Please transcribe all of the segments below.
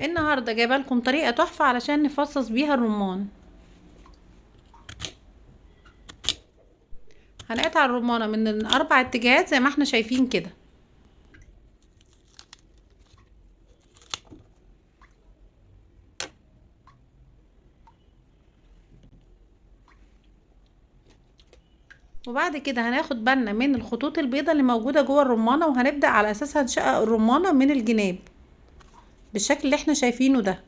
النهارده جايبه لكم طريقه تحفه علشان نفصص بيها الرمان. هنقطع الرمانه من 4 اتجاهات زي ما احنا شايفين كده. وبعد كده هناخد بالنا من الخطوط البيضاء اللي موجوده جوه الرمانه، وهنبدا على اساسها نشقق الرمانه من الجناب بالشكل اللي احنا شايفينه ده.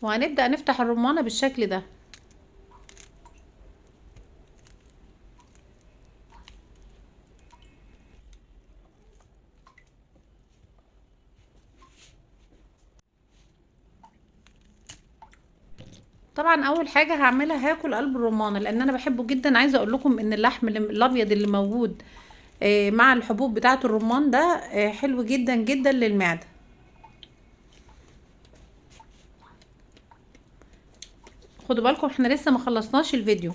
وهنبدأ نفتح الرمانة بالشكل ده. طبعا اول حاجة هعملها هاكل قلب الرمانة لان انا بحبه جدا. عايزة اقول لكم ان اللحم الابيض اللي موجود مع الحبوب بتاعة الرمان ده حلو جدا جدا للمعدة. خدوا بالكم احنا لسه ما خلصناش الفيديو.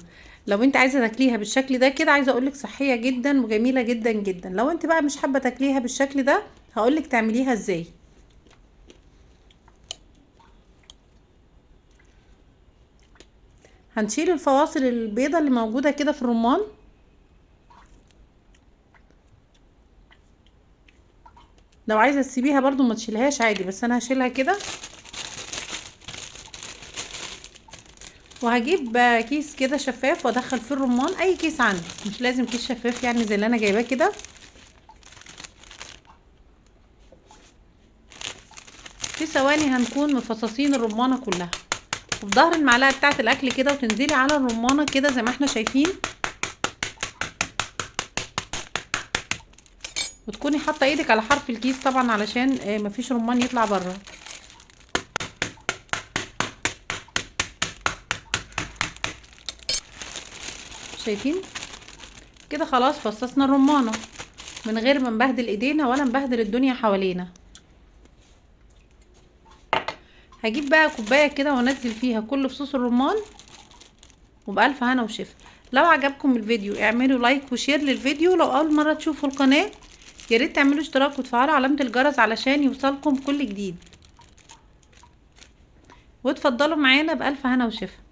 لو انت عايزه تاكليها بالشكل ده كده، عايزه اقولك صحيه جدا وجميله جدا جدا. لو انت بقى مش حابه تاكليها بالشكل ده هقولك تعمليها ازاي. هنشيل الفواصل البيضة اللي موجوده كده في الرمان. لو عايزه تسيبيها برضو ما تشيلهاش عادي، بس انا هشيلها كده. وهجيب كيس كده شفاف وادخل فيه الرمان، اي كيس عندي، مش لازم كيس شفاف يعني زي اللي انا جايباه كده. في ثواني هنكون مفصصين الرمانه كلها، وفي ظهر المعلقه بتاعه الاكل كده، وتنزلي على الرمانه كده زي ما احنا شايفين، وتكوني حاطه ايدك على حرف الكيس طبعا علشان مفيش رمان يطلع بره. شايفين كده؟ خلاص فصصنا الرمانه من غير ما نبهدل ايدينا ولا نبهدل الدنيا حوالينا. هجيب بقى كوبايه كده وانزل فيها كل فصوص الرمان، وبألف هنا وشفا. لو عجبكم الفيديو اعملوا لايك وشير للفيديو. لو اول مره تشوفوا القناه يا ريت تعملوا اشتراك وتفعلوا علامه الجرس علشان يوصلكم كل جديد. وتفضلوا معانا بألف هنا وشفا.